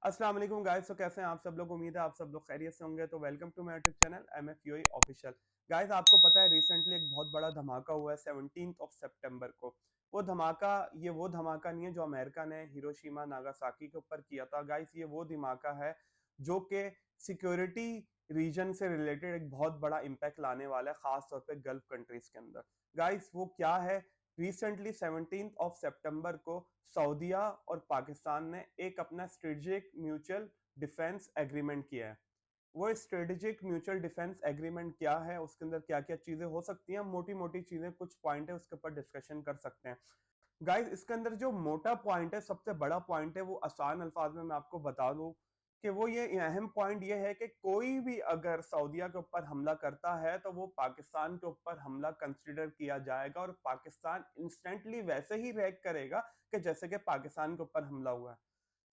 अस्सलाम वालेकुम गाइस। तो कैसे हैं आप सब लोग? उम्मीद है आप सब लोग खैरियत से होंगे। तो welcome to my YouTube channel MFUI official. Guys, आपको पता है रिसेंटली एक बहुत बड़ा धमाका हुआ है 17 सितंबर को। वो धमाका नहीं है जो अमेरिका ने हिरोशिमा नागासाकी के ऊपर किया था। गाइस, ये वो धमाका है जो कि सिक्योरिटी रीजन से रिलेटेड एक बहुत बड़ा इम्पैक्ट लाने वाला है, खास तौर पे गल्फ कंट्रीज के अंदर। गाइस, वो क्या है? रिसेंटली 17 सितंबर को सऊदीया और पाकिस्तान ने एक अपना स्ट्रेटेजिक म्यूचुअल डिफेंस एग्रीमेंट किया है। वो स्ट्रेटेजिक म्यूचुअल डिफेंस एग्रीमेंट क्या है, उसके अंदर क्या क्या चीजें हो सकती हैं, मोटी मोटी चीजें, कुछ पॉइंट है उसके ऊपर डिस्कशन कर सकते हैं। गाइस, इसके अंदर जो मोटा पॉइंट है, सबसे बड़ा पॉइंट है, वो आसान अल्फाज में मैं आपको बता दूं कि वो ये अहम पॉइंट ये है कि कोई भी अगर सऊदीया के ऊपर हमला करता है तो वो पाकिस्तान के ऊपर हमला कंसिडर किया जाएगा और पाकिस्तान इंस्टेंटली वैसे ही रिएक्ट करेगा कि जैसे कि पाकिस्तान के ऊपर हमला हुआ है।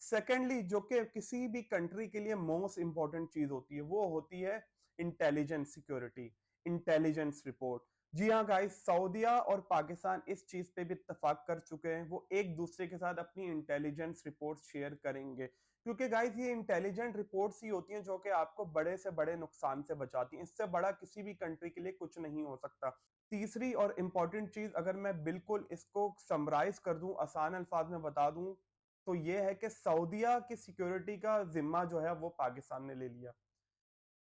सेकेंडली, जो कि किसी भी कंट्री के लिए मोस्ट इंपॉर्टेंट चीज होती है, वो होती है इंटेलिजेंस सिक्योरिटी, इंटेलिजेंस रिपोर्ट। जी हाँ गाइस, सऊदीया और पाकिस्तान इस चीज पे भी इत्तेफाक कर चुके हैं, वो एक दूसरे के साथ अपनी इंटेलिजेंस रिपोर्ट शेयर करेंगे, क्योंकि गाइस ये इंटेलिजेंट रिपोर्ट्स ही होती हैं जो कि आपको बड़े से बड़े नुकसान से बचाती हैं। इससे बड़ा किसी भी कंट्री के लिए कुछ नहीं हो सकता। तीसरी और इम्पॉर्टेंट चीज, अगर मैं बिल्कुल इसको समराइज कर दूं, आसान अल्फाज में बता दूं, तो ये है कि सऊदीया की सिक्योरिटी का जिम्मा जो है वो पाकिस्तान ने ले लिया।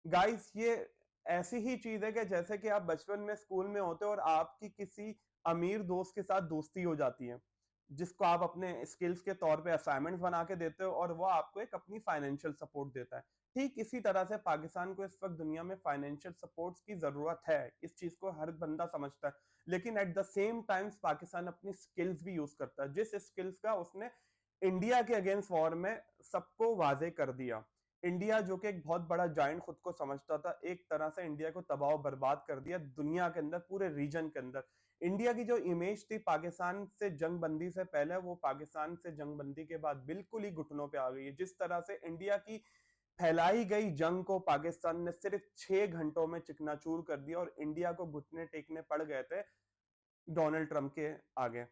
गाइस, ये ऐसी ही चीज है कि जैसे कि आप बचपन में स्कूल में होते हो और आपकी किसी अमीर दोस्त के साथ दोस्ती हो जाती है, जिसको आप अपने स्किल्स के तौर पे असाइनमेंट्स बना के देते हो और वो आपको एक अपनी फाइनेंशियल सपोर्ट देता है। ठीक इसी तरह से पाकिस्तान को इस वक्त दुनिया में फाइनेंशियल सपोर्ट की जरूरत है, इस चीज को हर बंदा समझता है। लेकिन at the same times Pakistan अपनी स्किल्स भी यूज करता है, जिस स्किल्स का उसने इंडिया के अगेंस्ट वॉर में सबको वाजे कर दिया। इंडिया जो कि एक बहुत बड़ा जाइंट खुद को समझता था, एक तरह से इंडिया को तबाह बर्बाद कर दिया दुनिया के अंदर, पूरे रीजन के अंदर। इंडिया की जो इमेज थी पाकिस्तान से जंग बंदी से पहले, वो पाकिस्तान से जंग बंदी के बाद बिल्कुल ही घुटनों पे आ गई है। जिस तरह से इंडिया की फैलाई गई जंग को पाकिस्तान ने सिर्फ 6 घंटों में चिकनाचूर कर दिया और इंडिया को घुटने टेकने पड़ गए थे डोनाल्ड ट्रंप के आगे।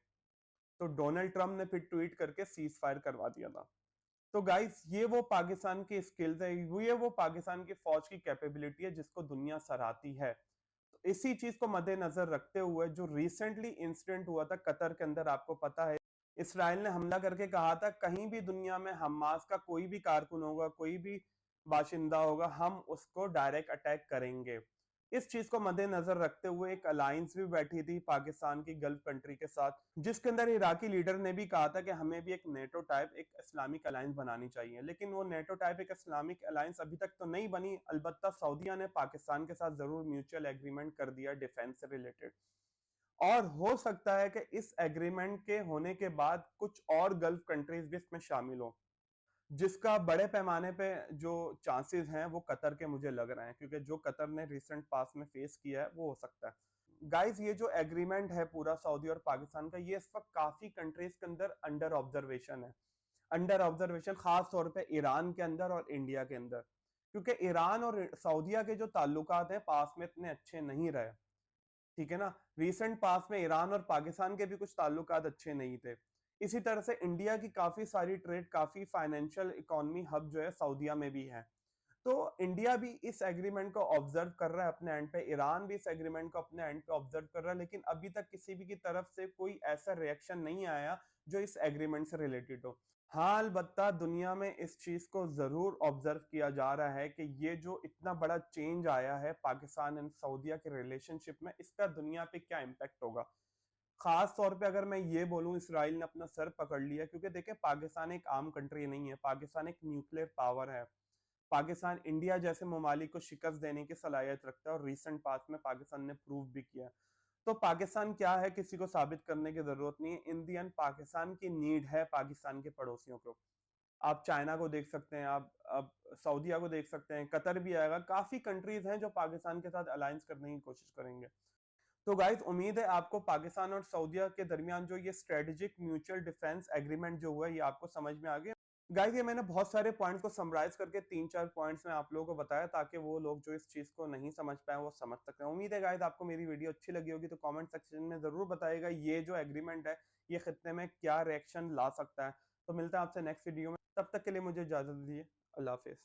तो डोनाल्ड ट्रंप ने फिर ट्वीट करके सीज फायर करवा दिया था। तो गाइस, ये वो पाकिस्तान की स्किल्स है, ये वो पाकिस्तान की फौज की कैपेबिलिटी है जिसको दुनिया सराहती है। तो इसी चीज को मद्देनजर रखते हुए जो रिसेंटली इंसिडेंट हुआ था कतर के अंदर, आपको पता है इसराइल ने हमला करके कहा था कहीं भी दुनिया में हमास का कोई भी कारकुन होगा, कोई भी बाशिंदा होगा, हम उसको डायरेक्ट अटैक करेंगे। इस चीज को मद्देनजर रखते हुए एक अलायंस भी बैठी थी पाकिस्तान की गल्फ कंट्री के साथ, जिसके अंदर इराकी लीडर ने भी कहा था कि हमें भी एक नेटो टाइप एक इस्लामिक अलायंस बनानी चाहिए। लेकिन वो नेटो टाइप एक इस्लामिक अलायंस अभी तक तो नहीं बनी। अलबत्ता सऊदीया ने पाकिस्तान के साथ जरूर म्यूचुअल एग्रीमेंट कर दिया डिफेंस से रिलेटेड, और हो सकता है कि इस एग्रीमेंट के होने के बाद कुछ और गल्फ कंट्रीज भी इसमें शामिल हो, जिसका बड़े पैमाने पे जो चांसेस हैं वो कतर के मुझे लग रहे हैं, क्योंकि जो कतर ने रिसेंट पास में फेस किया है वो हो सकता है। गाइस, ये जो एग्रीमेंट है पूरा सऊदी और पाकिस्तान का, ये इस वक्त काफी कंट्रीज के अंदर अंडर ऑब्जर्वेशन है। अंडर ऑब्जर्वेशन खास तौर पे ईरान के अंदर और इंडिया के अंदर, क्योंकि ईरान और सऊदीया के जो ताल्लुकात हैं पास में इतने अच्छे नहीं रहे। ठीक है ना, रिसेंट पास में ईरान और पाकिस्तान के भी कुछ ताल्लुकात अच्छे नहीं थे। इसी तरह से इंडिया की काफी सारी ट्रेड, काफी फाइनेंशियल इकोनॉमी हब जो है सऊदीया में भी है। तो इंडिया भी इस एग्रीमेंट को ऑब्जर्व कर रहा है अपने एंड पे, ईरान भी इस एग्रीमेंट को अपने एंड पे ऑब्जर्व कर रहा है, लेकिन अभी तक किसी भी की तरफ से कोई ऐसा रिएक्शन नहीं आया जो इस एग्रीमेंट से रिलेटेड हो। हाँ, अलबत्ता दुनिया में इस चीज को जरूर ऑब्जर्व किया जा रहा है कि ये जो इतना बड़ा चेंज आया है पाकिस्तान एंड सऊदीया के रिलेशनशिप में, इसका दुनिया पे क्या इम्पैक्ट होगा। खास तौर पे अगर मैं ये बोलूं, इसराइल ने अपना सर पकड़ लिया, क्योंकि देखिए पाकिस्तान एक आम कंट्री नहीं है, पाकिस्तान एक न्यूक्लियर पावर है। पाकिस्तान इंडिया जैसे ममालिक को शिकस्त देने की सलाहियत रखता है और रिसेंट पास में पाकिस्तान ने प्रूव भी किया। तो पाकिस्तान क्या है, किसी को साबित करने की जरूरत नहीं है। इन दी एंड पाकिस्तान की नीड है पाकिस्तान के पड़ोसियों को। आप चाइना को देख सकते हैं, आप अब सऊदीया को देख सकते हैं, कतर भी आएगा, काफी कंट्रीज हैं जो पाकिस्तान के साथ अलायंस करने की कोशिश करेंगे। तो गाइस, उम्मीद है आपको पाकिस्तान और सऊदीया के दरमियान जो ये स्ट्रेटेजिक म्यूचुअल डिफेंस एग्रीमेंट जो हुआ है ये आपको समझ में आ गया। गाइस, ये मैंने बहुत सारे पॉइंट्स को समराइज करके 3-4 पॉइंट्स में आप लोगों को बताया, ताकि वो लोग जो इस चीज को नहीं समझ पाए वो समझ सकते हैं। उम्मीद है गाइस आपको मेरी वीडियो अच्छी लगी होगी, तो कमेंट सेक्शन में जरूर बताइएगा ये जो एग्रीमेंट है ये खित्ते में क्या रिएक्शन ला सकता है। तो मिलता है आपसे नेक्स्ट वीडियो में, तब तक के लिए मुझे इजाजत दीजिए। अल्लाह हाफिज।